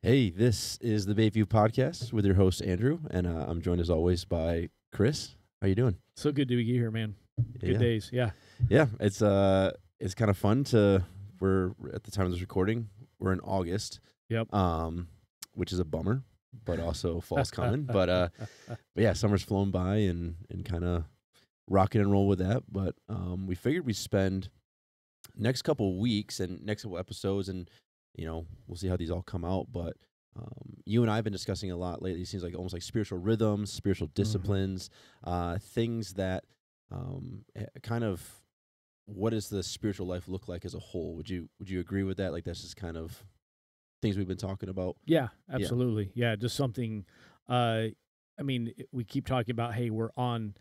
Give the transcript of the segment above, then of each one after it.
Hey, this is the Bayview Podcast with your host, Andrew, and I'm joined as always by Chris. How you doing? So good to be here, man. Good Yeah. days. Yeah. Yeah, it's kind of fun we're at the time of this recording, we're in August. Yep. Which is a bummer, but also fall's coming. But yeah, summer's flown by and kind of rocking and roll with that. But we figured we'd spend next couple weeks and next couple episodes, and we'll see how these all come out. But you and I have been discussing a lot lately. It seems like almost like spiritual rhythms, spiritual disciplines, things that kind of, what does the spiritual life look like as a whole? Would you agree with that? Like, that's just kind of things we've been talking about. Yeah, absolutely. Yeah, just something. We keep talking about, hey, we're on,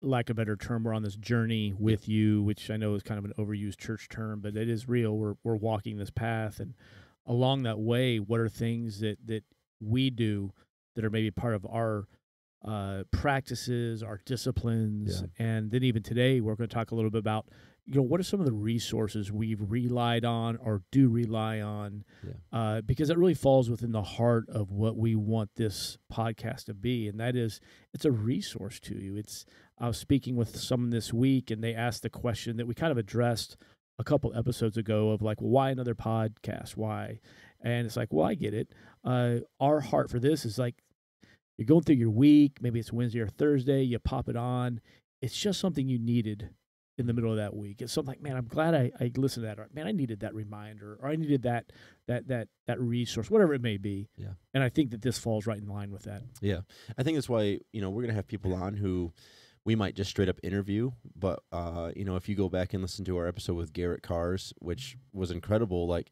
lack of a better term, we're on this journey with you, which I know is kind of an overused church term, but it is real. We're walking this path, and along that way, what are things that we do that are maybe part of our practices, our disciplines, and then even today we're going to talk a little bit about, what are some of the resources we've relied on or do rely on, because it really falls within the heart of what we want this podcast to be, and that is, it's a resource to you. I was speaking with someone this week, and they asked the question that we kind of addressed a couple episodes ago of like, well, why another podcast? Why? And it's like, well, I get it. Our heart for this is like, you're going through your week, maybe it's Wednesday or Thursday, you pop it on. It's just something you needed in the middle of that week. It's something like, man, I'm glad I listened to that. Or, man, I needed that reminder, or I needed that resource, whatever it may be. Yeah. And I think that this falls right in line with that. Yeah. I think that's why, we're going to have people on who we might just straight up interview. But, if you go back and listen to our episode with Garrett Cars, which was incredible, like,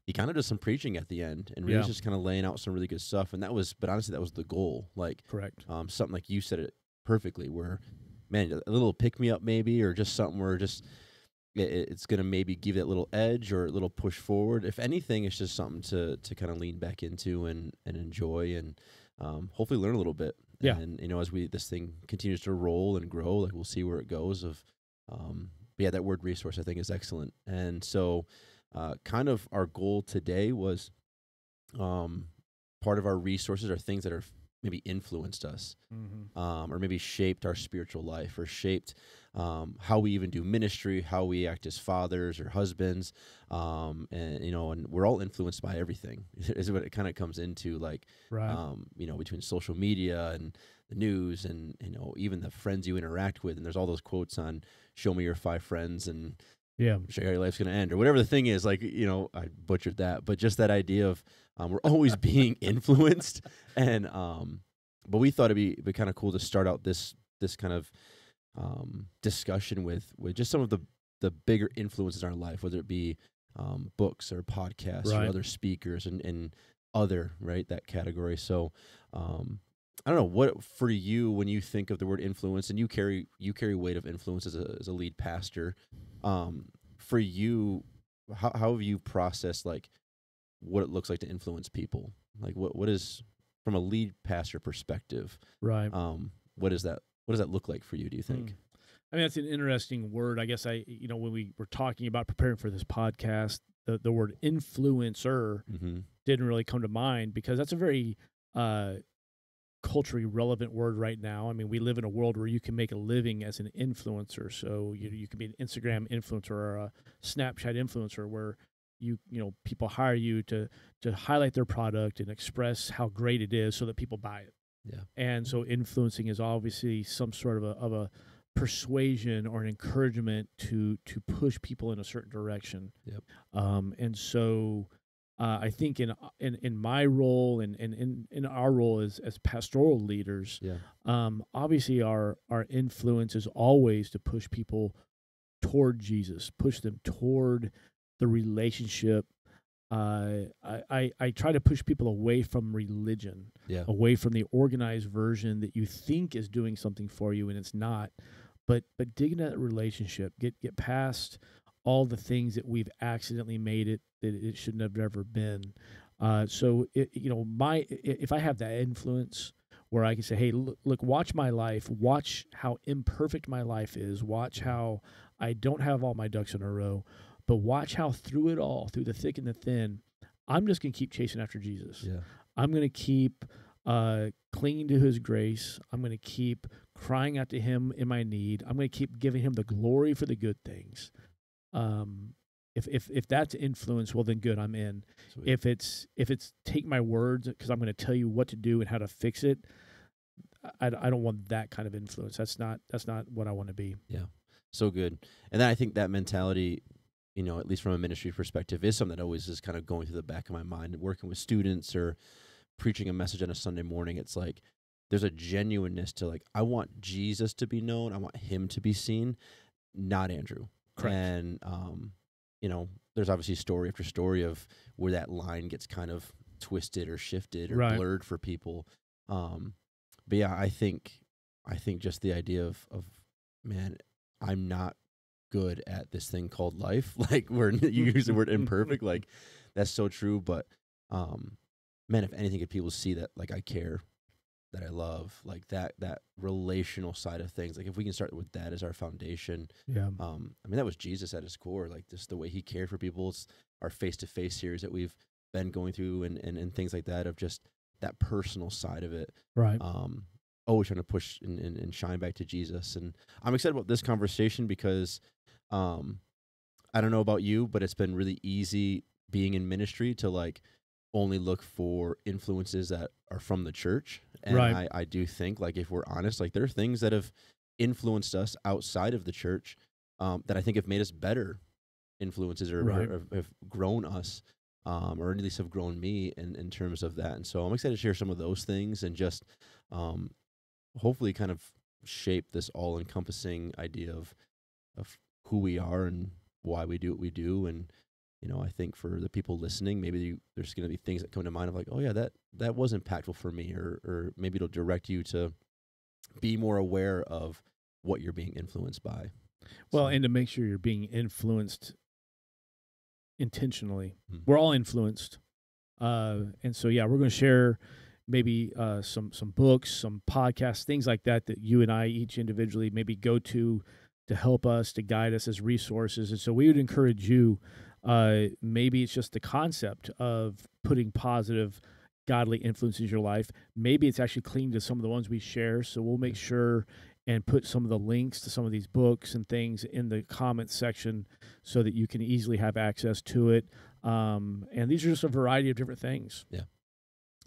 he kind of does some preaching at the end and really just kind of laying out some really good stuff. And but honestly, that was the goal. Like, correct. Something like you said it perfectly, where, man, a little pick me up maybe, or just something where just it's going to maybe give that little edge or a little push forward. If anything, it's just something to kind of lean back into and enjoy and hopefully learn a little bit. Yeah. And, as this thing continues to roll and grow, like, we'll see where it goes. That word resource I think is excellent. And so kind of our goal today was part of our resources are things that are maybe influenced us, or maybe shaped our spiritual life, or shaped how we even do ministry, how we act as fathers or husbands, and we're all influenced by everything. Is what it kind of comes into, like, between social media and the news, and even the friends you interact with. And there's all those quotes on "Show me your 5 friends," and show you how your life's going to end, or whatever the thing is. Like, I butchered that, but just that idea of we're always being influenced. And but we thought it'd be kind of cool to start out this kind of discussion with just some of the bigger influences in our life, whether it be books or podcasts or other speakers and other, that category. So I don't know, what for you, when you think of the word influence, and you carry weight of influence as a lead pastor, for you, how have you processed, like, what it looks like to influence people? Like, what is, from a lead pastor perspective, right? What does that look like for you, do you think? I mean, that's an interesting word. I guess when we were talking about preparing for this podcast, the word influencer didn't really come to mind, because that's a very culturally relevant word right now. I mean, we live in a world where you can make a living as an influencer. So you can be an Instagram influencer or a Snapchat influencer, where people hire you to highlight their product and express how great it is so that people buy it. Yeah. And so influencing is obviously some sort of a persuasion or an encouragement to push people in a certain direction. Yep. And so I think in my role and in our role as pastoral leaders, obviously our influence is always to push people toward Jesus, push them toward the relationship. I try to push people away from religion, away from the organized version that you think is doing something for you and it's not. But dig into that relationship, get past all the things that we've accidentally made it that it shouldn't have ever been. So if I have that influence where I can say, hey, look, watch my life, watch how imperfect my life is, watch how I don't have all my ducks in a row, but watch how through it all, through the thick and the thin, I'm just going to keep chasing after Jesus. Yeah. I'm going to keep clinging to his grace. I'm going to keep crying out to him in my need. I'm going to keep giving him the glory for the good things. If that's influence, well, then good, I'm in. Sweet. If it's take my words because I'm going to tell you what to do and how to fix it, I don't want that kind of influence. That's not what I want to be. Yeah. So good. And then I think that mentality, at least from a ministry perspective, is something that always is kind of going through the back of my mind. Working with students or preaching a message on a Sunday morning, it's like there's a genuineness to like, I want Jesus to be known. I want him to be seen, not Andrew. Correct. And, there's obviously story after story of where that line gets kind of twisted or shifted or Right. blurred for people. But yeah, I think just the idea of man, I'm not good at this thing called life. Like you use the word imperfect, like that's so true. But man, if anything, if people see that like I care, that I love, like that relational side of things, like if we can start with that as our foundation. Yeah. That was Jesus at his core, like just the way he cared for people. It's our face-to-face series that we've been going through and things like that, of just that personal side of it. Right. Always trying to push and shine back to Jesus. And I'm excited about this conversation because I don't know about you, but it's been really easy being in ministry to like only look for influences that are from the church. And Right. I do think, like, if we're honest, like there are things that have influenced us outside of the church that I think have made us better influences or, Right. or have grown us, or at least have grown me in terms of that. And so I'm excited to share some of those things and just hopefully kind of shape this all-encompassing idea of who we are and why we do what we do. And I think for the people listening, maybe there's going to be things that come to mind of like, oh yeah, that was impactful for me, or maybe it'll direct you to be more aware of what you're being influenced by. Well, and to make sure you're being influenced intentionally. Mhm. We're all influenced. And so, yeah, we're going to share maybe some books, some podcasts, things like that you and I each individually maybe go to help us, to guide us as resources. And so we would encourage you, maybe it's just the concept of putting positive, godly influences in your life. Maybe it's actually clinging to some of the ones we share. So we'll make sure and put some of the links to some of these books and things in the comments section so that you can easily have access to it. And these are just a variety of different things. Yeah.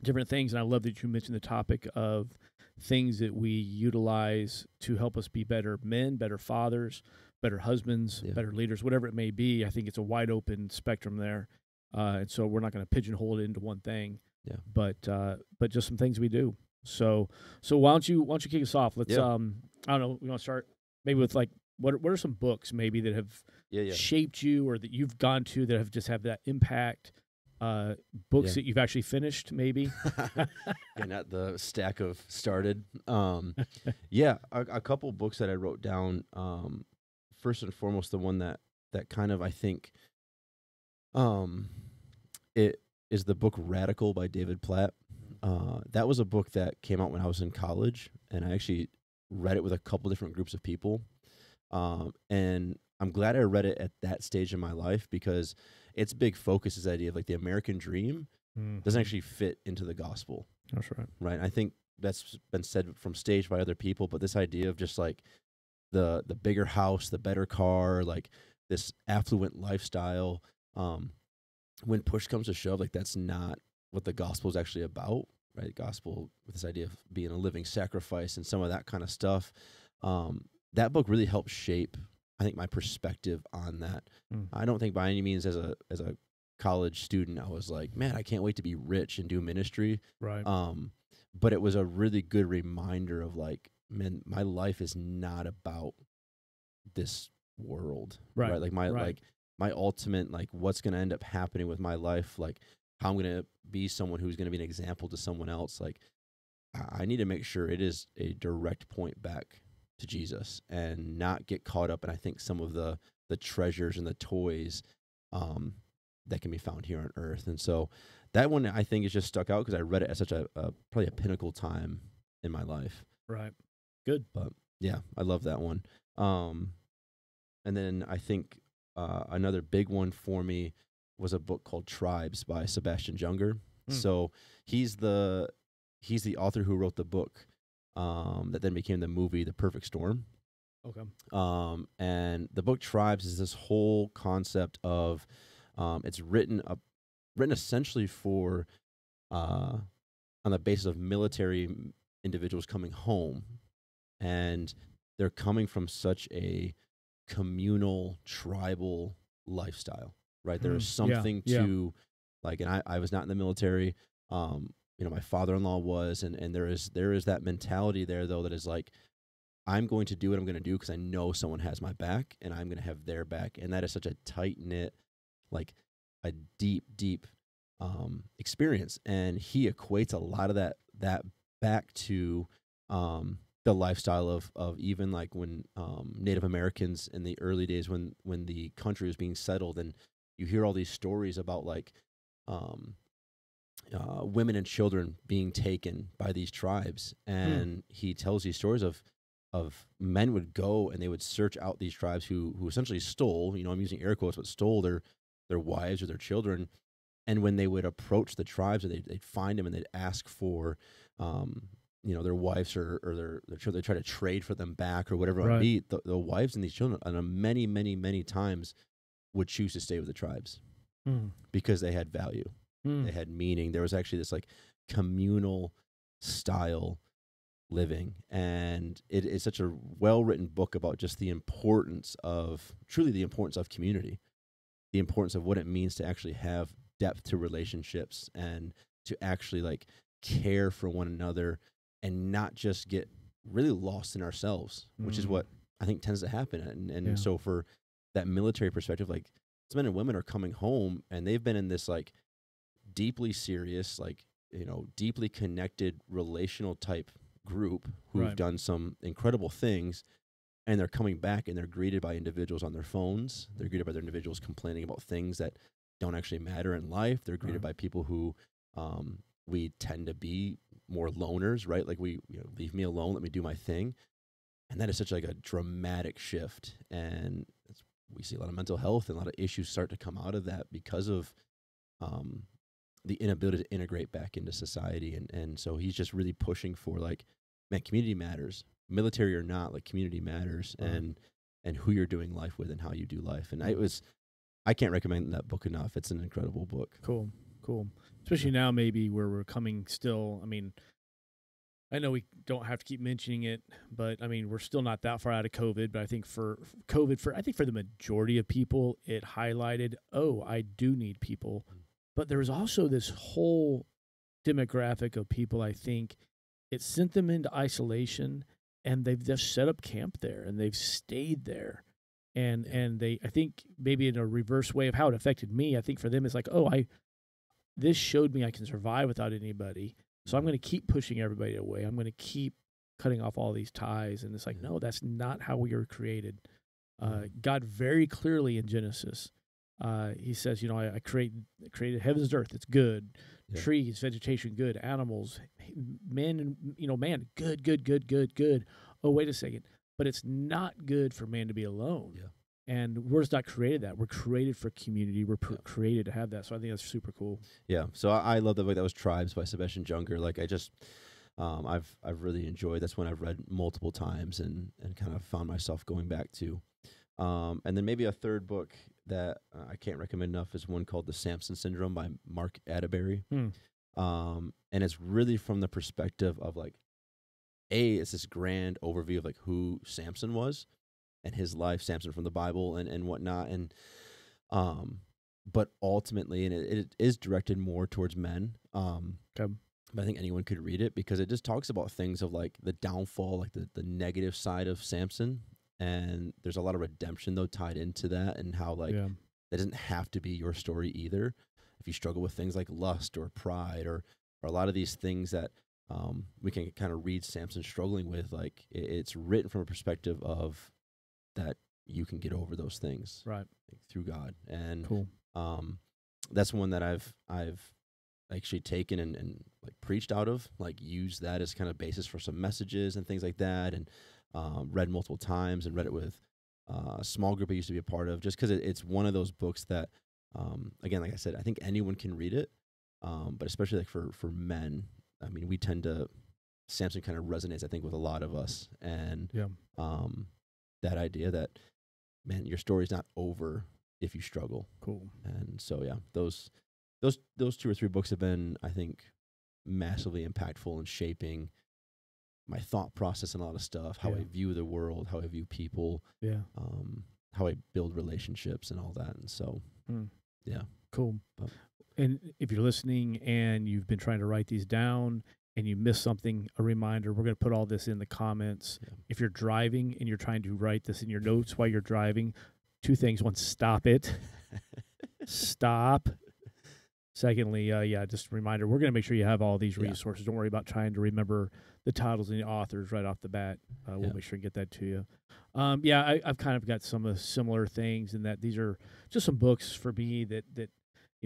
Different things. And I love that you mentioned the topic of things that we utilize to help us be better men, better fathers, better husbands, better leaders, whatever it may be. I think it's a wide open spectrum there. And so we're not going to pigeonhole it into one thing. Yeah. But just some things we do. So why don't you kick us off? Let's I don't know, we want to start maybe with like what are some books maybe that have shaped you or that you've gone to that have just have that impact? Books that you've actually finished, maybe. Not the stack of started. A couple books that I wrote down. First and foremost, the one that kind of I think, it is the book Radical by David Platt. That was a book that came out when I was in college, and I actually read it with a couple different groups of people. And I'm glad I read it at that stage in my life because its big focus is the idea of like the American dream doesn't actually fit into the gospel. That's right. Right. I think that's been said from stage by other people, but this idea of just like the bigger house, the better car, like this affluent lifestyle, when push comes to shove, like that's not what the gospel is actually about, right? Gospel with this idea of being a living sacrifice and some of that kind of stuff. That book really helped shape, I think, my perspective on that. I don't think by any means as a college student I was like, man, I can't wait to be rich and do ministry. Right. But it was a really good reminder of like, man, my life is not about this world. Right. Like my ultimate, like what's going to end up happening with my life, like how I'm going to be someone who's going to be an example to someone else. Like I need to make sure it is a direct point back to Jesus and not get caught up in, I think, some of the treasures and the toys that can be found here on earth. And so that one I think is just stuck out because I read it at such a probably a pinnacle time in my life. Right. Good. But yeah, I love that one. And then I think another big one for me was a book called Tribes by Sebastian Junger. Hmm. So he's the author who wrote the book that then became the movie The Perfect Storm. Okay. And the book Tribes is this whole concept of it's written essentially for on the basis of military individuals coming home, and they're coming from such a communal, tribal lifestyle, right? There is something to like, and I was not in the military. My father-in-law was, and there is that mentality there though that is like, I'm going to do what I'm going to do because I know someone has my back and I'm going to have their back. And that is such a tight-knit, like a deep experience. And he equates a lot of that back to the lifestyle of even like when Native Americans in the early days when the country was being settled, and you hear all these stories about like women and children being taken by these tribes. And he tells these stories of men would go and they would search out these tribes who essentially stole, I'm using air quotes, but stole their wives or their children. And when they would approach the tribes, and they'd find them and they'd ask for, their wives or their children, they try to trade for them back or whatever it might be. The wives and these children, many, many, many times, would choose to stay with the tribes because they had value, they had meaning. There was actually this like communal style living, and it is such a well-written book about just the importance of community, the importance of what it means to actually have depth to relationships and to actually like care for one another and not just get really lost in ourselves, which is what I think tends to happen. And so for that military perspective, like these men and women are coming home and they've been in this like deeply serious, like, deeply connected relational type group who've done some incredible things, and they're coming back and they're greeted by individuals on their phones. They're greeted by their individuals complaining about things that don't actually matter in life. They're greeted by people who we tend to be more loners, right? Like leave me alone, let me do my thing. And that is such like a dramatic shift. And we see a lot of mental health and a lot of issues start to come out of that because of the inability to integrate back into society. And so he's just really pushing for like, man, community matters, military or not, like community matters, and who you're doing life with and how you do life. And I can't recommend that book enough. It's an incredible book. Cool. Especially now, maybe where we're coming still. I mean, I know we don't have to keep mentioning it, but I mean, we're still not that far out of COVID. But I think for the majority of people, it highlighted, I do need people. But there was also this whole demographic of people, I think, it sent them into isolation, and they've just set up camp there, and they've stayed there. And they, I think maybe in a reverse way of how it affected me, I think for them it's like, this showed me I can survive without anybody. So I'm going to keep pushing everybody away. I'm going to keep cutting off all these ties. And it's like, no, that's not how we were created. God very clearly in Genesis, he says, I created heavens and earth. It's good. Yeah. Trees, vegetation, good. Animals, men, man, good. Oh, wait a second. But it's not good for man to be alone. Yeah. And we're just not created that. We're created for community. We're created to have that. So I think that's super cool. Yeah. So I love the book. That was Tribes by Sebastian Junger. Like I just, I've really enjoyed. That's one I've read multiple times and kind of found myself going back to. And then maybe a third book that I can't recommend enough is one called The Samson Syndrome by Mark Atterbury. And it's really from the perspective of like, it's this grand overview of like who Samson was and his life, Samson from the Bible and whatnot. And, but ultimately, and it is directed more towards men. But I think anyone could read it because it just talks about things of like the downfall, like the negative side of Samson. And there's a lot of redemption though tied into that, and how like that doesn't have to be your story either. If you struggle with things like lust or pride or a lot of these things that we can kind of read Samson struggling with, like it's written from a perspective of that you can get over those things right through God. And cool. That's one that I've actually taken and like preached out of, like used that as kind of basis for some messages and things like that, and read multiple times and read it with a small group I used to be a part of, just because it's one of those books that again, like I said, I think anyone can read it, but especially like for men, I mean, we tend to, Samson kind of resonates, I think, with a lot of us, and Yeah. that idea that, man, your story's not over if you struggle. Cool. And so, yeah, those 2 or 3 books have been, I think, massively impactful in shaping my thought process and a lot of stuff, how I view the world, how I view people, how I build relationships and all that. And so, yeah. Cool. And if you're listening and you've been trying to write these down and you missed something, a reminder, we're going to put all this in the comments. Yeah. If you're driving and you're trying to write this in your notes while you're driving, 2 things. One, stop it. Stop. Secondly, just a reminder, we're going to make sure you have all these resources. Don't worry about trying to remember the titles and the authors right off the bat. We'll make sure and get that to you. I've kind of got some of the similar things in that these are just some books for me that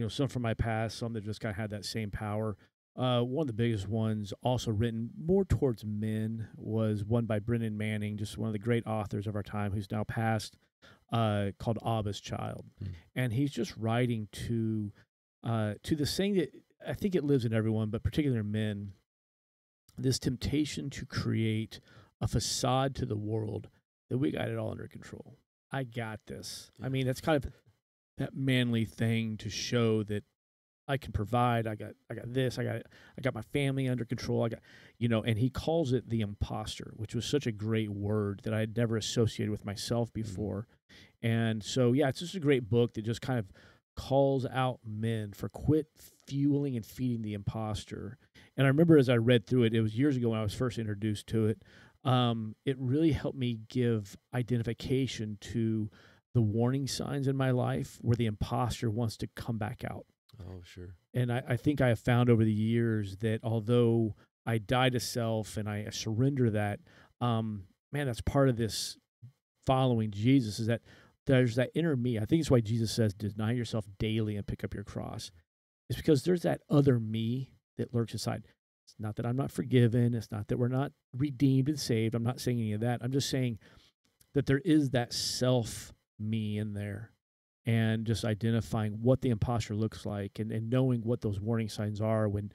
some from my past, some that just kind of had that same power. One of the biggest ones, also written more towards men, was one by Brennan Manning, just one of the great authors of our time, who's now passed, called Abba's Child. And he's just writing to the saying that I think it lives in everyone, but particularly men, this temptation to create a facade to the world that we got it all under control. I got this. I mean, that's kind of that manly thing to show that I can provide. I got this. I got my family under control. And he calls it the imposter, which was such a great word that I had never associated with myself before. And so, it's just a great book that just kind of calls out men for quit fueling and feeding the imposter. And I remember as I read through it, it was years ago when I was first introduced to it. It really helped me give identification to the warning signs in my life where the imposter wants to come back out. Oh, sure. And I think I have found over the years that although I die to self and I surrender that, that's part of this following Jesus, is that there's that inner me. I think it's why Jesus says, deny yourself daily and pick up your cross. It's because there's that other me that lurks inside. It's not that I'm not forgiven. It's not that we're not redeemed and saved. I'm not saying any of that. I'm just saying that there is that self me in there, and just identifying what the imposter looks like, and knowing what those warning signs are when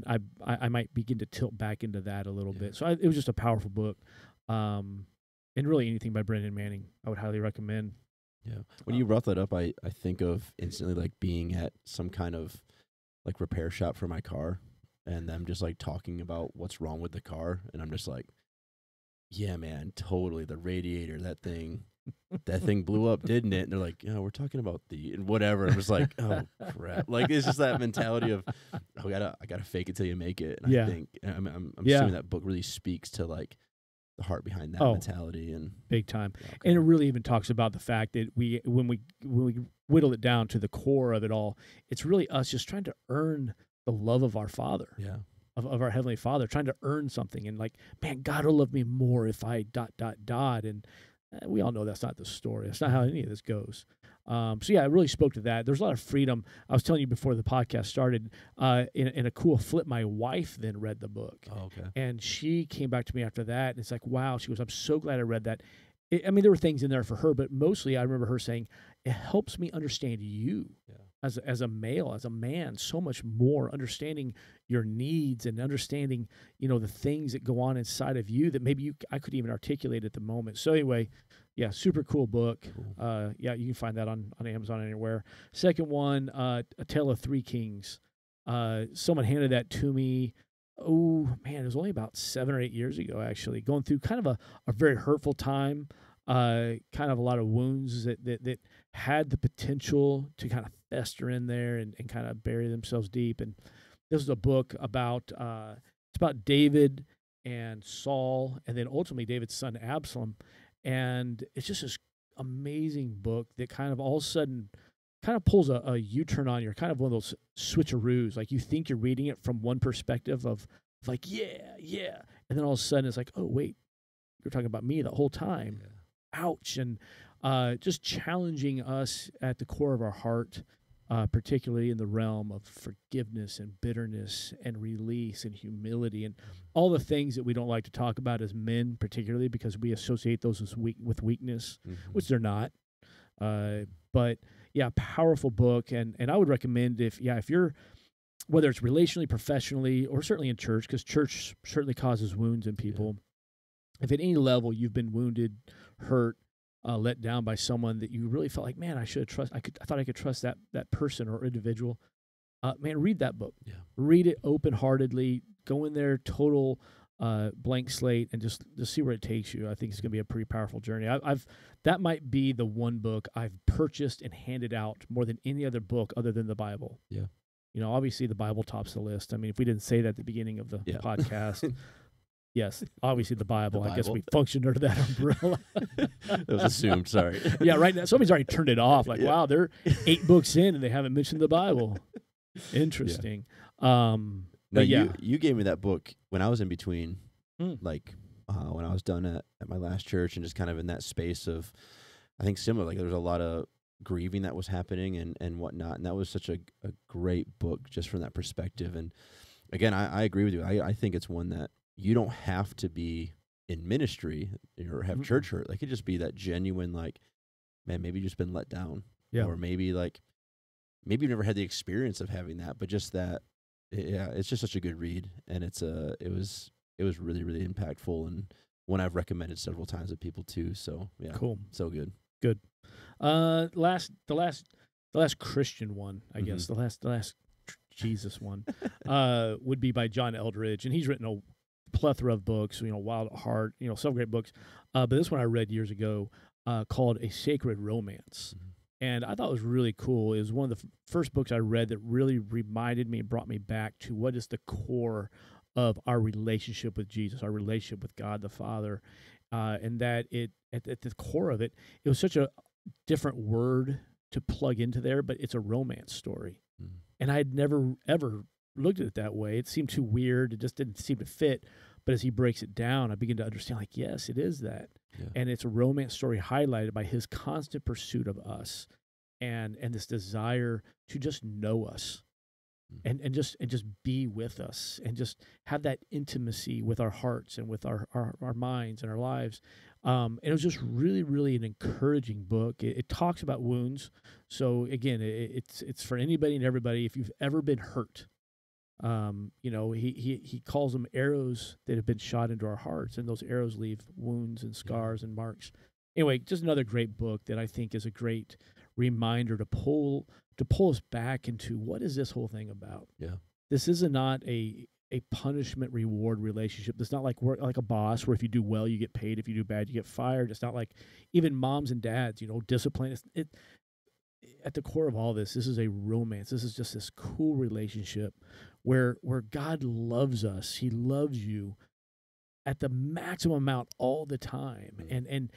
I might begin to tilt back into that a little bit. So it was just a powerful book. And really anything by Brendan Manning, I would highly recommend. Yeah. When you brought that up, I think of instantly like being at some kind of like repair shop for my car, and them just like talking about what's wrong with the car. And I'm just like, yeah, man, totally. The radiator, that thing blew up, didn't it? And they're like, we're talking about and whatever. I'm just like, oh crap. Like, it's just that mentality of, I gotta fake it till you make it. And I think, I'm assuming that book really speaks to like the heart behind that mentality, and big time. And it really even talks about the fact that when we whittle it down to the core of it all, it's really us just trying to earn the love of our Father. Yeah. Of our Heavenly Father, trying to earn something, and like, man, God will love me more if I ... And we all know that's not the story. That's not how any of this goes. It really spoke to that. There's a lot of freedom. I was telling you before the podcast started, in a cool flip, my wife then read the book. Oh, okay. And she came back to me after that, and it's like, wow. She goes, I'm so glad I read that. There were things in there for her, but mostly I remember her saying, it helps me understand you. Yeah. As a male, as a man, so much more, understanding your needs and understanding, the things that go on inside of you that maybe I couldn't even articulate at the moment. So anyway, super cool book. Cool. You can find that on Amazon anywhere. Second one, A Tale of Three Kings. Someone handed that to me. Oh man, it was only about 7 or 8 years ago, actually, going through kind of a very hurtful time. Kind of a lot of wounds that had the potential to kind of fester in there and kind of bury themselves deep. And this is a book about, it's about David and Saul, and then ultimately David's son Absalom. And it's just this amazing book that kind of all of a sudden kind of pulls a U-turn on you, kind of one of those switcheroos. Like, you think you're reading it from one perspective of like, yeah. And then all of a sudden it's like, oh, wait, you're talking about me the whole time. Yeah. Ouch. And just challenging us at the core of our heart, particularly in the realm of forgiveness and bitterness and release and humility and all the things that we don't like to talk about as men, particularly because we associate those with weakness, which they're not. But powerful book. And I would recommend if you're, whether it's relationally, professionally, or certainly in church, because church certainly causes wounds in people. If at any level you've been wounded, hurt, let down by someone that you really felt like, man, I thought I could trust that person or individual. Man, read that book. Yeah. Read it open-heartedly. Go in there, total blank slate, and just see where it takes you. I think it's going to be a pretty powerful journey. That might be the one book I've purchased and handed out more than any other book other than the Bible. Yeah. Obviously the Bible tops the list. I mean, if we didn't say that at the beginning of the podcast, yes, obviously the Bible. I guess we functioned under that umbrella. That was assumed. Sorry. Yeah, right now somebody's already turned it off. Like, wow, they're 8 books in and they haven't mentioned the Bible. Interesting. No, you gave me that book when I was in between, like when I was done at my last church, and just kind of in that space of, I think similar. Like there was a lot of grieving that was happening and whatnot, and that was such a great book just from that perspective. And again, I agree with you. I think it's one that you don't have to be in ministry or have church hurt. Like it could just be that genuine, like, man, maybe you've just been let down, or maybe you've never had the experience of having that, but just that. Yeah, it's just such a good read, and it was really, really impactful, and one I've recommended several times to people too. So yeah, cool, so good. The last Christian one, I guess, the last Jesus one, would be by John Eldredge, and he's written a plethora of books. Wild at Heart, some great books. But this one I read years ago, called A Sacred Romance. And I thought it was really cool. It was one of the first books I read that really reminded me and brought me back to what is the core of our relationship with Jesus, our relationship with God the Father, and that at the core of it, it was such a different word to plug into there, but it's a romance story. And I had never, ever looked at it that way. It seemed too weird. It just didn't seem to fit. But as he breaks it down, I begin to understand, like, yes, it is that. Yeah. And it's a romance story highlighted by his constant pursuit of us and this desire to just know us and just be with us and just have that intimacy with our hearts and with our minds and our lives. And it was just really, really an encouraging book. It talks about wounds. So again, it's for anybody and everybody. If you've ever been hurt, he calls them arrows that have been shot into our hearts, and those arrows leave wounds and scars and marks. Anyway, just another great book that I think is a great reminder to pull us back into what is this whole thing about. Yeah, this is not a punishment reward relationship. It's not like work like a boss where if you do well you get paid, if you do bad you get fired. It's not like even moms and dads, discipline. At the core of all this is a romance. This is just this cool relationship where God loves us. He loves you at the maximum amount all the time. And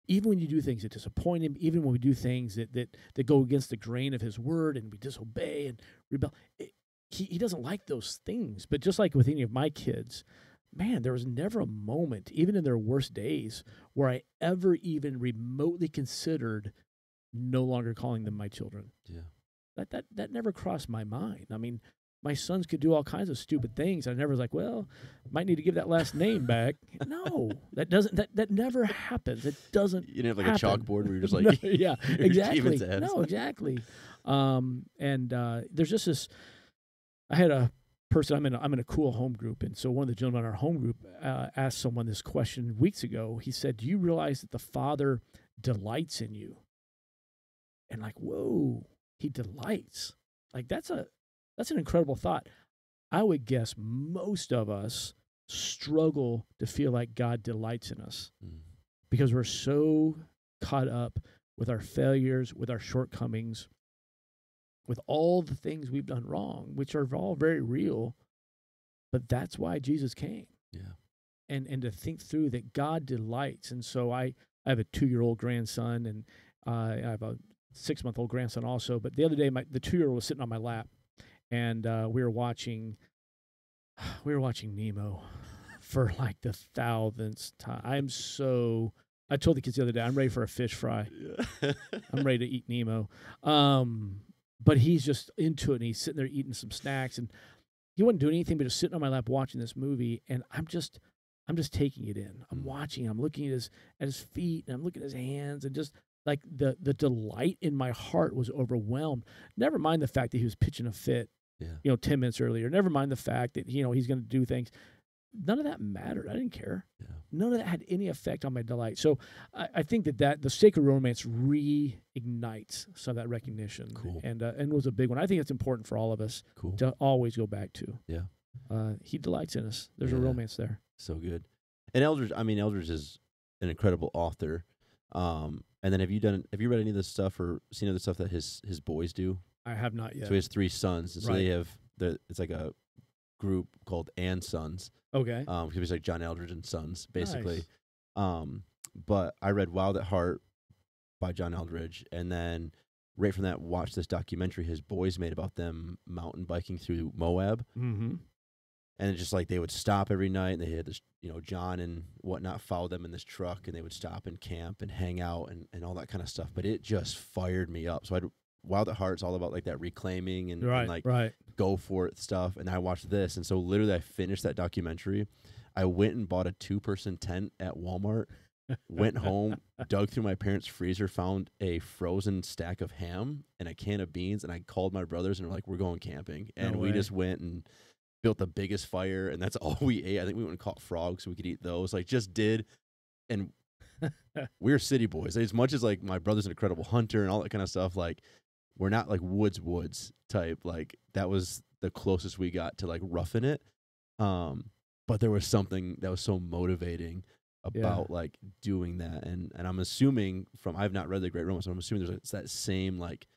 even when you do things that disappoint him, even when we do things that go against the grain of his word and we disobey and rebel, he doesn't like those things. But just like with any of my kids, man, there was never a moment, even in their worst days, where I ever even remotely considered no longer calling them my children. Yeah. That never crossed my mind. I mean, my sons could do all kinds of stupid things. I never was like, well, might need to give that last name back. No, that never happens. It doesn't. You didn't have like happen. A chalkboard where you're just like, no, yeah, exactly. No, exactly. There's just this. I had a person. I'm in a cool home group, and so one of the gentlemen in our home group asked someone this question weeks ago. He said, "Do you realize that the Father delights in you?" And like, whoa, he delights. Like that's an incredible thought. I would guess most of us struggle to feel like God delights in us because we're so caught up with our failures, with our shortcomings, with all the things we've done wrong, which are all very real. But that's why Jesus came. Yeah. And to think through that God delights. And so I have a 2-year-old grandson, and I have a 6-month-old grandson also. But the other day, the 2-year-old was sitting on my lap, and we were watching Nemo for like the 1000th time. I told the kids the other day, I'm ready for a fish fry. Yeah. I'm ready to eat Nemo. But he's just into it, and he's sitting there eating some snacks, and he wasn't doing anything but just sitting on my lap watching this movie, and I'm just taking it in. I'm watching, I'm looking at his feet, and I'm looking at his hands, and just like the delight in my heart was overwhelmed. Never mind the fact that he was pitching a fit, Yeah. 10 minutes earlier. Never mind the fact that, he's going to do things. None of that mattered. I didn't care. Yeah. None of that had any effect on my delight. So I think that the sacred romance reignites some of that recognition. Cool. And was a big one. I think it's important for all of us to always go back to. Yeah. He delights in us. There's a romance there. So good. And Eldridge is an incredible author. And then have you read any of the stuff or seen other stuff that his boys do? I have not yet. So he has 3 sons, and so they have it's like a group called And Sons. Okay. It's like John Eldridge and Sons, basically. Nice. But I read Wild at Heart by John Eldridge, and then right from that, watched this documentary his boys made about them mountain biking through Moab. Mm-hmm. And it's just like they would stop every night, and they had this, John and whatnot follow them in this truck, and they would stop and camp and hang out and all that kind of stuff. But it just fired me up. So Wild at Heart's all about like that reclaiming and like go for it stuff. And I watched this, and so literally I finished that documentary. I went and bought a 2-person tent at Walmart. Went home, dug through my parents' freezer, found a frozen stack of ham and a can of beans, and I called my brothers and were like, "We're going camping," and we just went and built the biggest fire, and that's all we ate. I think we went and caught frogs so we could eat those. Like, just did, and we're city boys. As much as like my brother's an incredible hunter and all that kind of stuff, like we're not like woods type. Like that was the closest we got to like roughing it. But there was something that was so motivating about like doing that, and I'm assuming I've not read The Great Romance, so I'm assuming it's that same like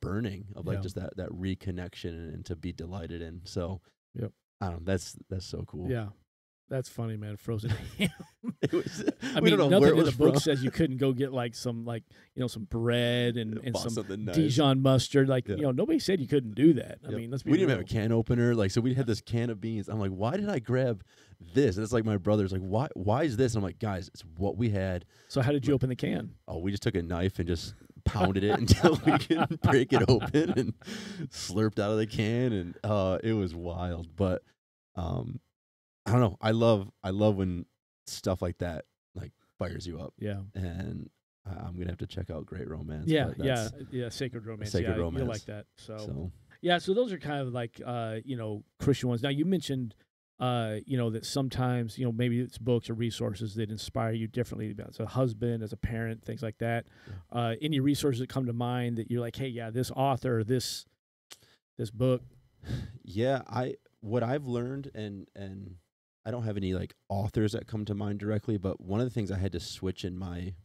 burning of like just that reconnection and to be delighted in. So I don't know, that's so cool. Yeah. That's funny, man. Frozen ham. I mean, nothing in the book says you couldn't go get like some some bread and some nice Dijon mustard. Like nobody said you couldn't do that. I mean, we didn't have a can opener. Like, so we had this can of beans. I'm like, why did I grab this? And it's like my brother's like, why is this? And I'm like, guys, it's what we had. So how did you open the can? Oh, we just took a knife and just pounded it until we could break it open and slurped out of the can, and it was wild. But I don't know. I love when stuff like that like fires you up. Yeah. And I'm gonna have to check out Great Romance. Yeah, Sacred Romance. Sacred Romance. You'll like that. So yeah. So those are kind of like Christian ones. Now you mentioned that sometimes maybe it's books or resources that inspire you differently as a husband, as a parent, things like that. Yeah. Any resources that come to mind that you're like, hey, yeah, this author, this book. Yeah, what I've learned and I don't have any like authors that come to mind directly, but one of the things I had to switch in my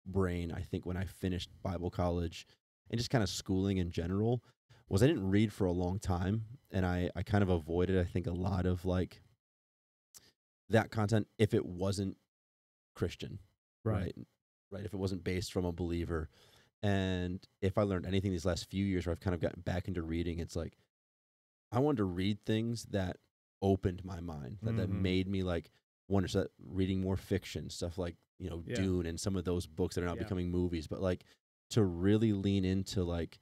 brain, I think when I finished Bible college and just kind of schooling in general, was I didn't read for a long time, and I kind of avoided, I think, a lot of like that content if it wasn't Christian, right? If it wasn't based from a believer. And if I learned anything these last few years where I've kind of gotten back into reading, it's like I wanted to read things that opened my mind, that made me like want to start reading more fiction stuff, like Dune and some of those books that are now becoming movies, but like to really lean into like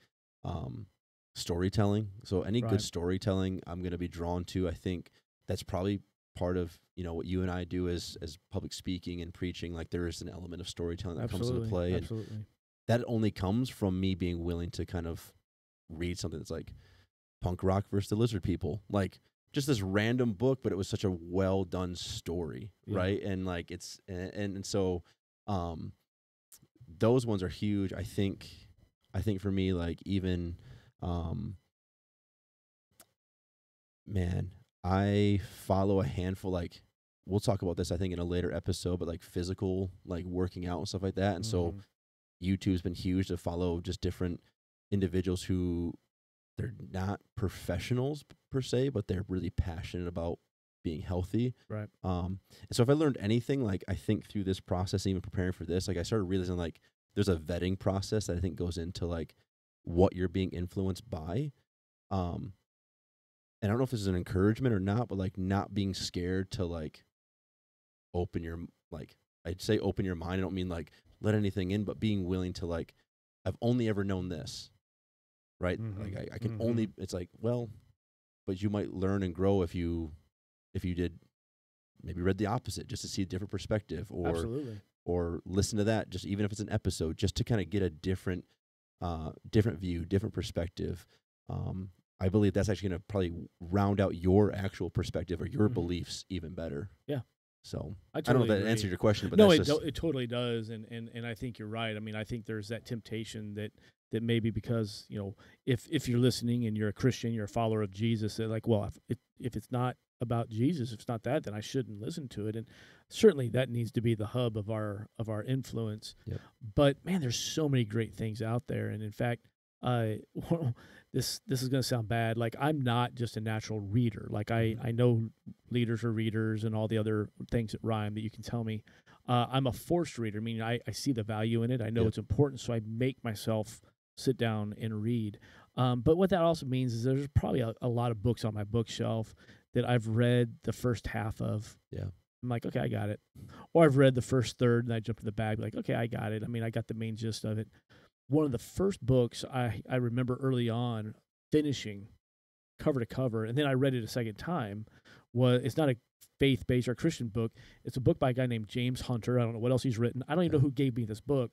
storytelling. So any good storytelling I'm going to be drawn to. I think that's probably part of what you and I do as public speaking and preaching. Like there is an element of storytelling that comes into play. Absolutely. And that only comes from me being willing to kind of read something that's like Punk Rock versus the Lizard People, like just this random book, but it was such a well done story, right? And like it's and so those ones are huge. I think for me, like even man, I follow a handful, like we'll talk about this I think in a later episode, but like physical, like working out and stuff like that. And so YouTube's been huge to follow just different individuals who they're not professionals per se, but they're really passionate about being healthy. Right. And so if I learned anything, like I think through this process, even preparing for this, like I started realizing like there's a vetting process that I think goes into like what you're being influenced by. And I don't know if this is an encouragement or not, but like not being scared to like open your, like I'd say open your mind. I don't mean like let anything in, but being willing to like, I've only ever known this. Right? Like I can only, it's like, well, but you might learn and grow if you did maybe read the opposite just to see a different perspective, or or listen to that, just even if it's an episode, just to kind of get a different view, different perspective. I believe that's actually going to probably round out your actual perspective or your beliefs even better. Yeah. So I don't know if that agree. answered your question, but no, that's it totally does, and I think you're right. I mean, I think there's that temptation that maybe because if you're listening and you're a Christian, you're a follower of Jesus, they're like, well, if it's not about Jesus, if it's not that, then I shouldn't listen to it. And certainly that needs to be the hub of our influence. Yep. But man, there's so many great things out there, and in fact, this is going to sound bad. Like, I'm not just a natural reader. Like, I know leaders are readers and all the other things that rhyme that you can tell me. I'm a forced reader, meaning I see the value in it. I know it's important, so I make myself sit down and read. But what that also means is there's probably a lot of books on my bookshelf that I've read the first half of. Yeah. I'm like, okay, I got it. Or I've read the first third and I jump to the bag, like, okay, I got it. I mean, I got the main gist of it. One of the first books I remember early on finishing cover to cover, and then I read it a second time, it's not a faith-based or Christian book. It's a book by a guy named James Hunter. I don't know what else he's written. I don't even know who gave me this book.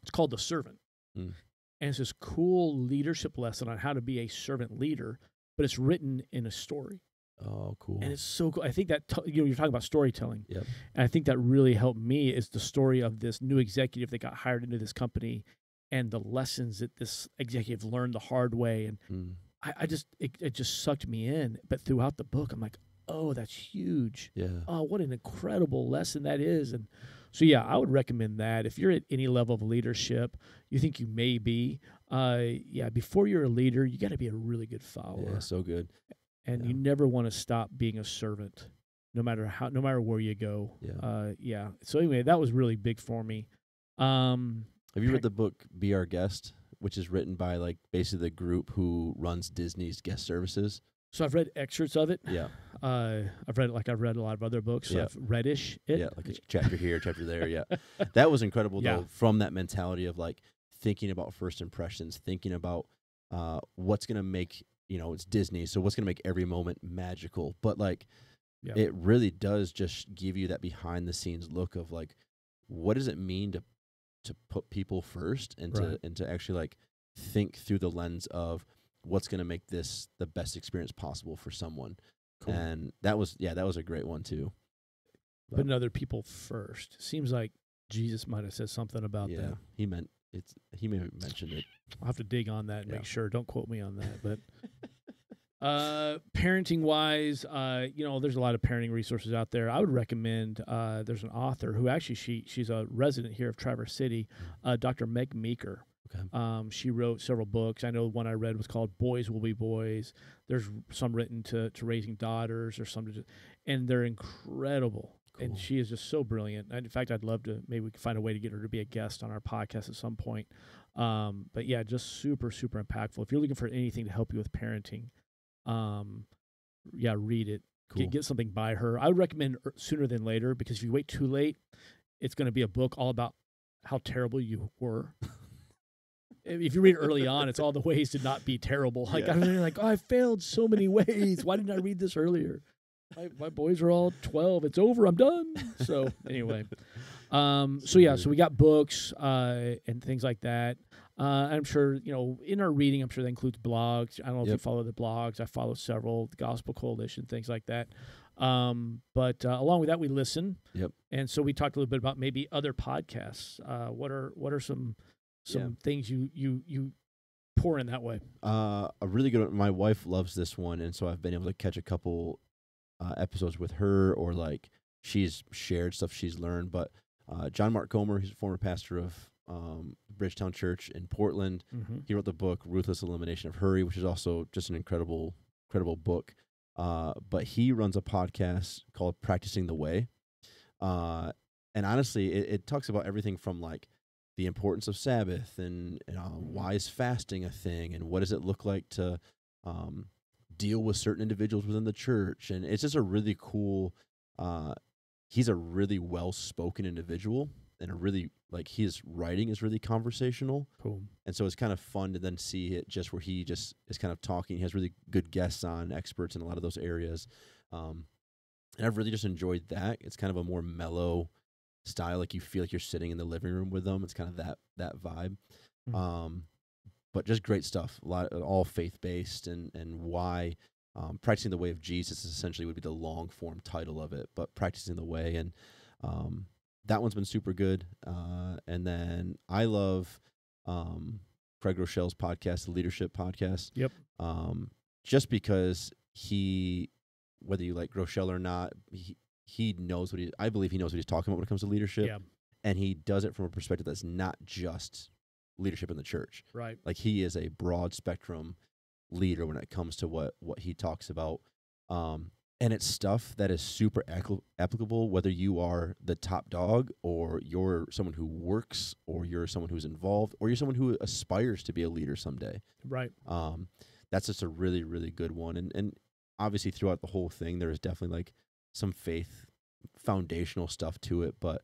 It's called The Servant. And it's this cool leadership lesson on how to be a servant leader, but it's written in a story. Oh, cool. And it's so cool. I think that, you're talking about storytelling. Yep. And I think that really helped me is the story of this new executive that got hired into this company and the lessons that this executive learned the hard way. And it just sucked me in. But throughout the book, I'm like, oh, that's huge. Yeah. Oh, what an incredible lesson that is. And so, yeah, I would recommend that. If you're at any level of leadership, you think you may be, before you're a leader, you got to be a really good follower. Yeah, so good. And you never want to stop being a servant, no matter where you go. Yeah. So anyway, that was really big for me. Have you read the book Be Our Guest, which is written by like basically the group who runs Disney's guest services? So I've read excerpts of it. Yeah. I've read a lot of other books. So I've read-ish it. Yeah, like a chapter here, chapter there. Yeah. That was incredible though, from that mentality of like thinking about first impressions, thinking about what's going to make, it's Disney, so what's going to make every moment magical? But like, it really does just give you that behind the scenes look of like, what does it mean to put people first and to actually like think through the lens of what's going to make this the best experience possible for someone. Cool. And that was a great one too. Putting other people first. Seems like Jesus might have said something about that. He may have mentioned it. I'll have to dig on that and make sure. Don't quote me on that. But parenting wise, there's a lot of parenting resources out there. I would recommend, there's an author who actually she's a resident here of Traverse City, Dr. Meg Meeker. Okay. She wrote several books. I know one I read was called Boys Will Be Boys. There's some written to raising daughters or some, and they're incredible. Cool. And she is just so brilliant. And in fact, I'd love to, maybe we can find a way to get her to be a guest on our podcast at some point. But yeah, just super, super impactful. If you're looking for anything to help you with parenting, read it. Cool. Get something by her. I would recommend Sooner Than Later, because if you wait too late, it's going to be a book all about how terrible you were. If you read it early on, it's all the ways to not be terrible. Like, I'm like, I failed so many ways. Why didn't I read this earlier? My boys are all 12. It's over. I'm done. So anyway, so we got books and things like that. I'm sure, in our reading, I'm sure that includes blogs. I don't know if you follow the blogs. I follow several, the Gospel Coalition, things like that. But along with that, we listen. Yep. And so we talked a little bit about maybe other podcasts. What are some things you pour in that way? A really good one. My wife loves this one, and so I've been able to catch a couple episodes with her, or like she's shared stuff she's learned. But John Mark Comer, he's a former pastor of Bridgetown Church in Portland. Mm-hmm. He wrote the book Ruthless Elimination of Hurry, which is also just an incredible book. But he runs a podcast called Practicing the Way. And honestly, it talks about everything from like the importance of Sabbath and why is fasting a thing, and what does it look like to deal with certain individuals within the church. And it's just a really cool, he's a really well-spoken individual, and his writing is really conversational. Cool. And so it's kind of fun to then see it just where he just is kind of talking. He has really good guests on, experts in a lot of those areas. And I've really just enjoyed that. It's kind of a more mellow, style. Like you feel like you're sitting in the living room with them. It's kind of that vibe. But just great stuff. All faith based, and why practicing the way of Jesus essentially would be the long form title of it. But practicing the way, and that one's been super good. And then I love Craig Rochelle's podcast, the Leadership Podcast. Yep. Just because whether you like Rochelle or not, he knows I believe he knows what he's talking about when it comes to leadership. Yeah. And he does it from a perspective that's not just leadership in the church. Right. Like he is a broad spectrum leader when it comes to what he talks about. And it's stuff that is super applicable, whether you are the top dog or you're someone who works or you're someone who's involved or you're someone who aspires to be a leader someday. Right. That's just a really, really good one. And obviously throughout the whole thing, there is definitely like some faith foundational stuff to it. But,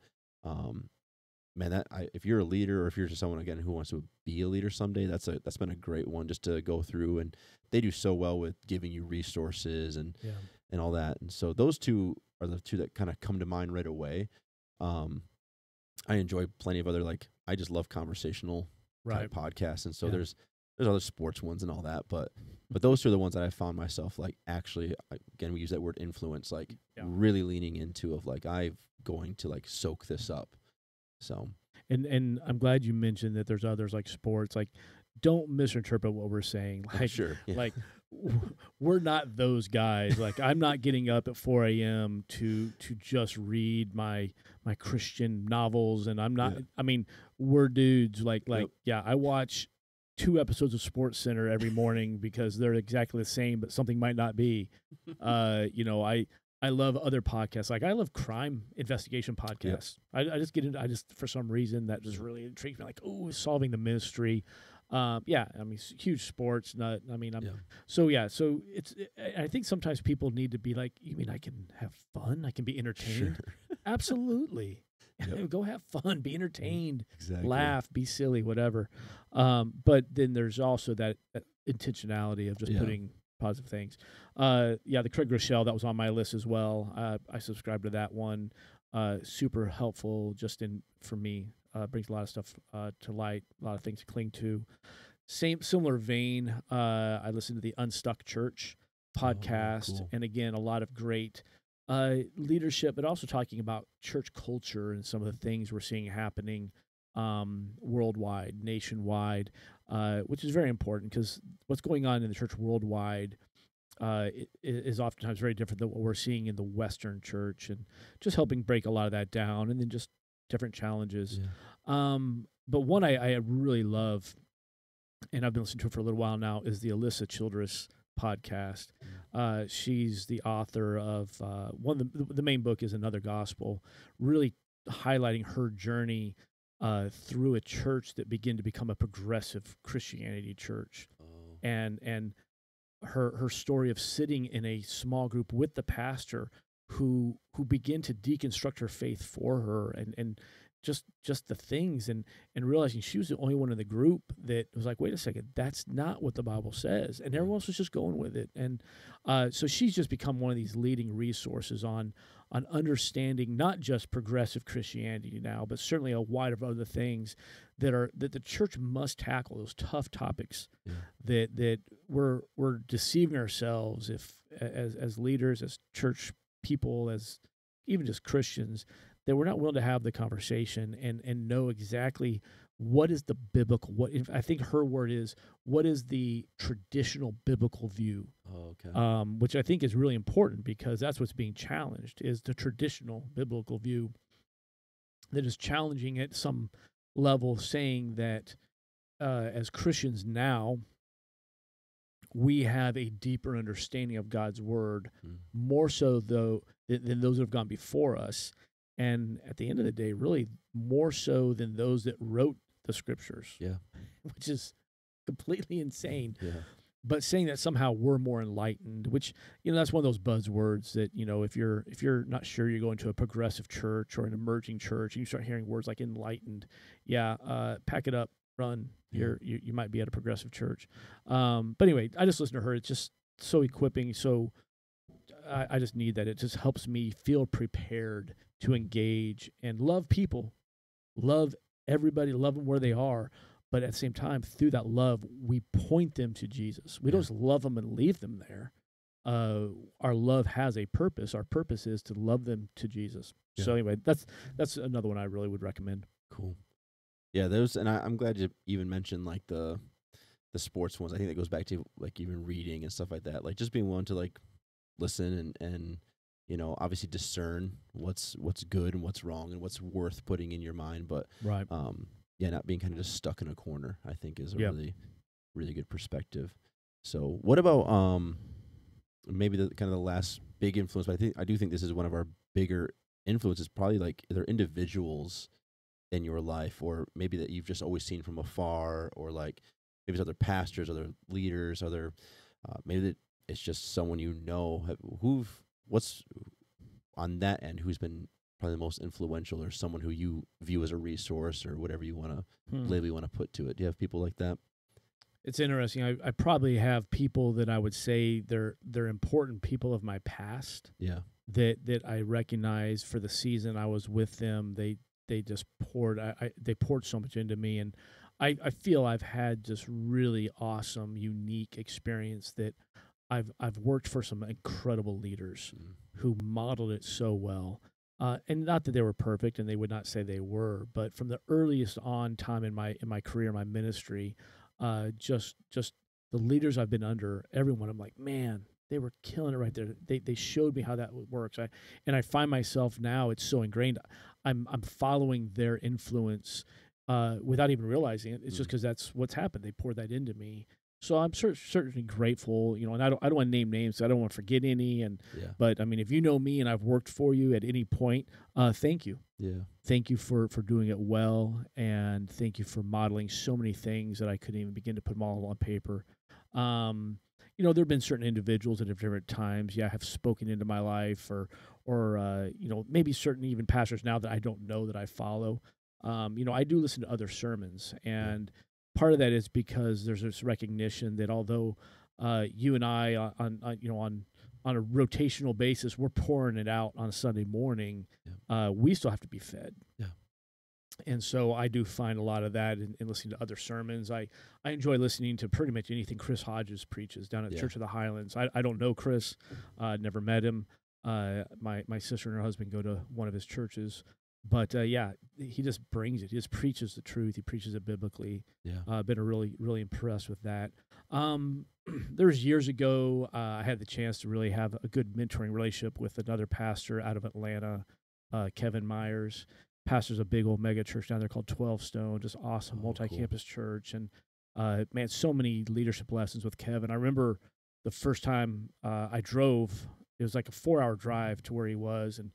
man, if you're a leader or if you're just someone, again, who wants to be a leader someday, that's been a great one just to go through. And they do so well with giving you resources and all that. And so those two are the two that kind of come to mind right away. I enjoy plenty of other, like, I just love conversational type podcasts. And so there's other sports ones and all that, but those two are the ones that I found myself like actually, again, we use that word influence, like really leaning into of like, I'm going to like soak this up. So, and I'm glad you mentioned that there's others like sports, like don't misinterpret what we're saying. Like, sure. Yeah. Like we're not those guys. Like I'm not getting up at 4 a.m. to just read my Christian novels. And I'm not, I mean, we're dudes like, I watch 2 episodes of Sports Center every morning because they're exactly the same, but something might not be. I love other podcasts. Like I love crime investigation podcasts. Yep. I just get into, for some reason that just really intrigues me. Like, solving the mystery. I mean, huge sports nut. I mean, so it's, I think sometimes people need to be like, you mean I can have fun? I can be entertained? Sure. Absolutely. Yep. Go have fun, be entertained, laugh, be silly, whatever. But then there's also that intentionality of just putting positive things. The Craig Rochelle, that was on my list as well. I subscribe to that one. Super helpful just for me. Brings a lot of stuff to light, a lot of things to cling to. Similar vein, I listen to the Unstuck Church podcast. Cool. And again, a lot of great leadership, but also talking about church culture and some of the things we're seeing happening worldwide, nationwide, which is very important because what's going on in the church worldwide is oftentimes very different than what we're seeing in the Western church, and just helping break a lot of that down, and then just different challenges. But one I really love, and I've been listening to it for a little while now, is the Alyssa Childress podcast. She's the author of one of the main book is Another Gospel, really highlighting her journey through a church that began to become a progressive Christianity church, and her story of sitting in a small group with the pastor who began to deconstruct her faith for her, and just the things, and realizing she was the only one in the group that was like, wait a second, that's not what the Bible says, and everyone else was just going with it. And so she's just become one of these leading resources on understanding not just progressive Christianity now, but certainly a wide of other things that the church must tackle, those tough topics that we're deceiving ourselves as leaders, as church people, as even just Christians, that we're not willing to have the conversation and know exactly what is the biblical, I think her word is, what is the traditional biblical view? Which I think is really important, because that's what's being challenged, is the traditional biblical view that is challenging at some level, saying that as Christians now, we have a deeper understanding of God's word, more so though than those that have gone before us. And at the end of the day, really more so than those that wrote the scriptures, which is completely insane. But saying that somehow we're more enlightened, which, that's one of those buzzwords that, if you're not sure you're going to a progressive church or an emerging church, and you start hearing words like enlightened, pack it up, run. You might be at a progressive church. But anyway, I just listen to her. It's just so equipping. So I just need that. It just helps me feel prepared to engage and love people, love everybody, love them where they are. But at the same time, through that love, we point them to Jesus. We don't just love them and leave them there. Our love has a purpose. Our purpose is to love them to Jesus. Yeah. So anyway, that's another one I really would recommend. Cool. Yeah, those, and I'm glad you even mentioned like the sports ones. I think that goes back to like even reading and stuff like that. Like just being willing to like listen and obviously discern what's good and what's wrong and what's worth putting in your mind. But right. Not being kind of just stuck in a corner, I think is a really, really good perspective. So what about maybe the kind of the last big influence? But I do think this is one of our bigger influences. Probably like are there individuals in your life, or maybe that you've just always seen from afar, or like maybe it's other pastors, other leaders, other maybe that it's just someone what's on that end who's been probably the most influential, or someone who you view as a resource, or whatever you want to label you want to put to it. Do you have people like that? It's interesting. I probably have people that I would say they're important people of my past. Yeah. That I recognize for the season I was with them. They just poured. They poured so much into me, and I feel I've had just really awesome, unique experience that I've worked for some incredible leaders who modeled it so well. And not that they were perfect, and they would not say they were, but from the earliest on time in my career, my ministry, just the leaders I've been under, everyone, I'm like, man, they were killing it right there. They showed me how that works. I find myself now, it's so ingrained. I'm following their influence without even realizing it. It's just because that's what's happened. They poured that into me. So I'm certainly grateful, and I don't want to name names. So I don't want to forget any. But I mean, if you know me and I've worked for you at any point, thank you. Yeah. Thank you for doing it well, and thank you for modeling so many things that I couldn't even begin to put them all on paper. There have been certain individuals at different times, have spoken into my life, or maybe certain even pastors now that I don't know that I follow. I do listen to other sermons, and part of that is because there's this recognition that although you and I on a rotational basis, we're pouring it out on a Sunday morning, we still have to be fed. Yeah. And so I do find a lot of that in listening to other sermons. I enjoy listening to pretty much anything Chris Hodges preaches down at Church of the Highlands. I don't know Chris, never met him. My sister and her husband go to one of his churches. But he just brings it. He just preaches the truth. He preaches it biblically. Yeah, been really, really impressed with that. There's years ago, I had the chance to really have a good mentoring relationship with another pastor out of Atlanta, Kevin Myers. Pastors a big old mega church down there called 12 Stone, just awesome multi-campus church. And man, so many leadership lessons with Kevin. I remember the first time I drove, it was like a 4-hour drive to where he was, and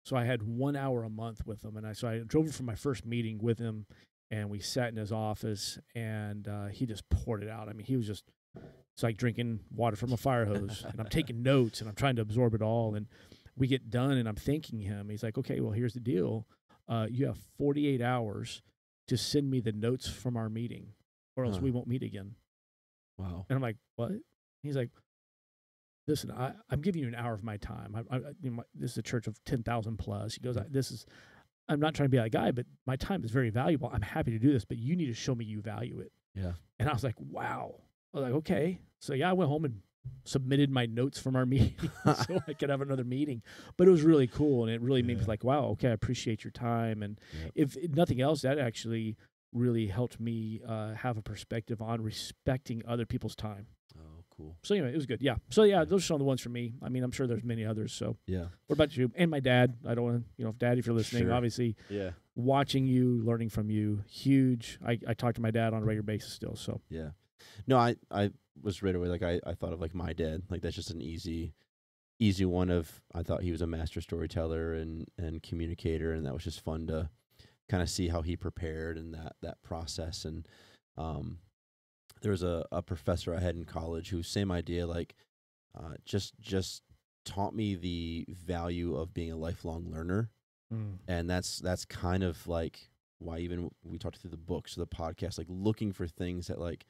so I had 1 hour a month with him, and I drove for my first meeting with him, and we sat in his office, and he just poured it out. I mean, it's like drinking water from a fire hose, and I'm taking notes, and I'm trying to absorb it all, and we get done, and I'm thanking him. He's like, okay, well, here's the deal. You have 48 hours to send me the notes from our meeting, or else we won't meet again. Wow. And I'm like, what? He's like, listen, I'm giving you an hour of my time. This is a church of 10,000 plus. He goes, I'm not trying to be that guy, but my time is very valuable. I'm happy to do this, but you need to show me you value it. Yeah. And I was like, wow. I was like, okay. So I went home and submitted my notes from our meeting so I could have another meeting. But it was really cool, and it really made me like, wow, okay, I appreciate your time. And if nothing else, that actually really helped me have a perspective on respecting other people's time. Oh, cool. So anyway, it was good. Yeah. So those are some of the ones for me. I mean, I'm sure there's many others. So yeah. What about you? And my dad. I don't want to, Dad, if you're listening, obviously, watching you, learning from you, huge. I talk to my dad on a regular basis still. So yeah. No, I was right away. Like I thought of like my dad. Like that's just an easy one of. I thought he was a master storyteller and communicator, and that was just fun to kind of see how he prepared and that process. And there was a professor I had in college who same idea, like just taught me the value of being a lifelong learner, and that's kind of like why even we talked through the books, the podcast, like looking for things that like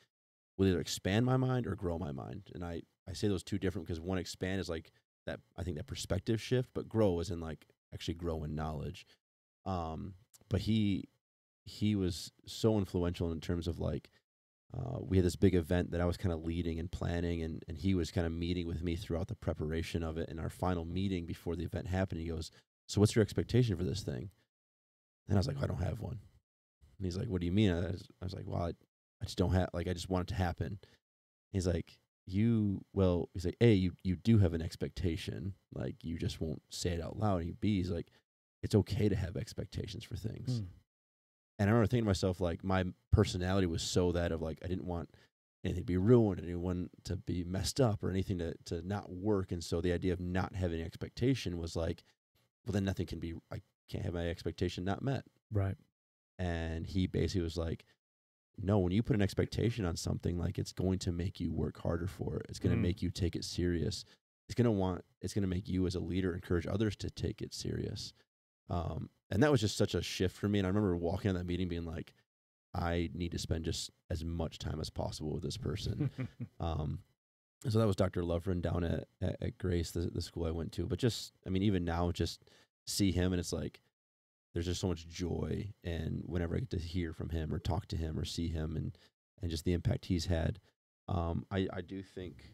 will either expand my mind or grow my mind. And I say those two different because one expand is like that, I think that perspective shift, but grow is in like actually grow in knowledge. But he was so influential in terms of like, we had this big event that I was kind of leading and planning, and he was kind of meeting with me throughout the preparation of it. And our final meeting before the event happened, he goes, "So what's your expectation for this thing?" And I was like, "I don't have one." And he's like, "What do you mean?" I was like, "Well, I just don't have, like, I just want it to happen." He's like, he's like, A, you do have an expectation. Like, you just won't say it out loud. And B, he's like, it's okay to have expectations for things. And I remember thinking to myself, like, my personality was so that of like, I didn't want anything to be ruined, anyone to be messed up or anything to not work. And so the idea of not having expectation was like, well, then nothing can be, I can't have my expectation not met. Right. And he basically was like, no, when you put an expectation on something, like, it's going to make you work harder for it. It's going to make you take it serious. It's going to make you as a leader encourage others to take it serious. And that was just such a shift for me. And I remember walking out of that meeting being like, I need to spend just as much time as possible with this person. So that was Dr. Lovren down at Grace, the school I went to. But just, I mean, even now, just see him, and it's like, there's just so much joy. And whenever I get to hear from him or talk to him or see him and just the impact he's had, I do think,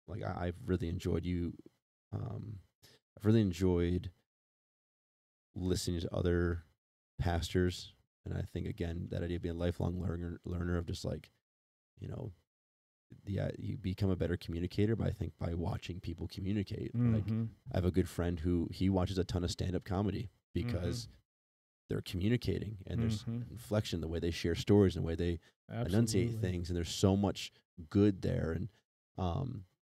like, I've really enjoyed you. I've really enjoyed listening to other pastors. And I think, again, that idea of being a lifelong learner of just like, you know, you become a better communicator by, I think, by watching people communicate. Like, I have a good friend who he watches a ton of stand-up comedy because they're communicating, and there's inflection, the way they share stories and the way they enunciate things, and there's so much good there. And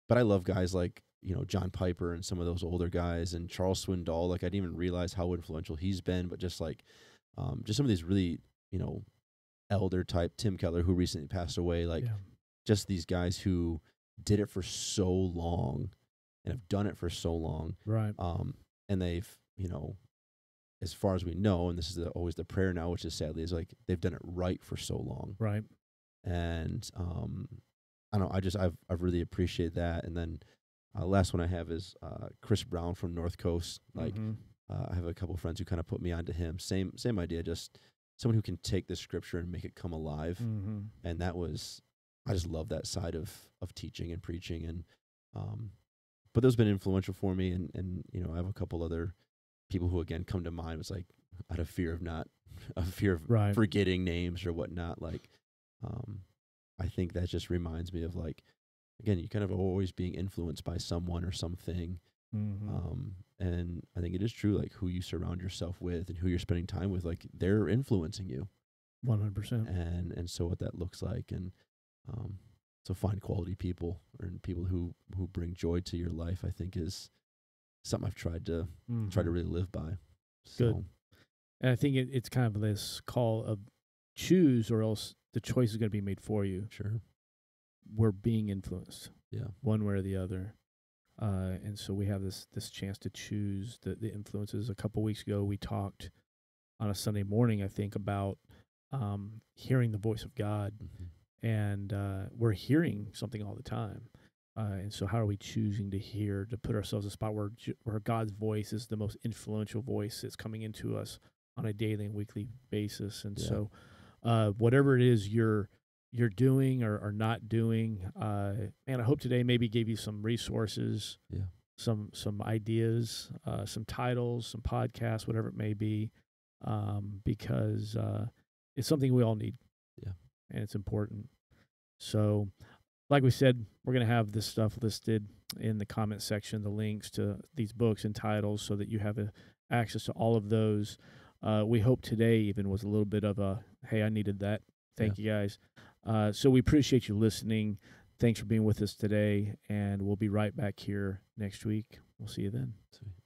but I love guys like, you know, John Piper and some of those older guys, and Charles Swindoll. Like, I didn't even realize how influential he's been, but just like just some of these really, you know, elder type, Tim Keller, who recently passed away, like just these guys who did it for so long and have done it for so long. Right. And they've, you know, as far as we know, and this is always the prayer now, which is sadly is like, they've done it right for so long. Right. And I don't know, I've really appreciated that. And then last one I have is Chris Brown from North Coast. Like, I have a couple of friends who kind of put me onto him. Same idea, just someone who can take the scripture and make it come alive. And that was, I just love that side of teaching and preaching. And but those have been influential for me. And you know, I have a couple other people who, again, come to mind. It's like, out of fear of forgetting names or whatnot. Like, I think that just reminds me of, like, again, you kind of always being influenced by someone or something. And I think it is true, like, who you surround yourself with and who you're spending time with, like, they're influencing you. 100%. And so what that looks like. And so find quality people, and people who bring joy to your life, I think, is something I've tried to really live by. So. Good. And I think it's kind of this call of choose, or else the choice is going to be made for you. Sure. We're being influenced. Yeah. One way or the other. And so we have this chance to choose the influences. A couple weeks ago, we talked on a Sunday morning, I think, about hearing the voice of God. And we're hearing something all the time. And so how are we choosing to put ourselves in a spot where God's voice is the most influential voice that's coming into us on a daily and weekly basis? And so whatever it is you're doing or not doing, man, I hope today maybe gave you some resources, some ideas, some titles, some podcasts, whatever it may be, because it's something we all need. Yeah. And it's important. So, like we said, we're going to have this stuff listed in the comment section, the links to these books and titles, so that you have access to all of those. We hope today even was a little bit of a, hey, I needed that. Thank you guys. So we appreciate you listening. Thanks for being with us today, and we'll be right back here next week. We'll see you then. Sweet.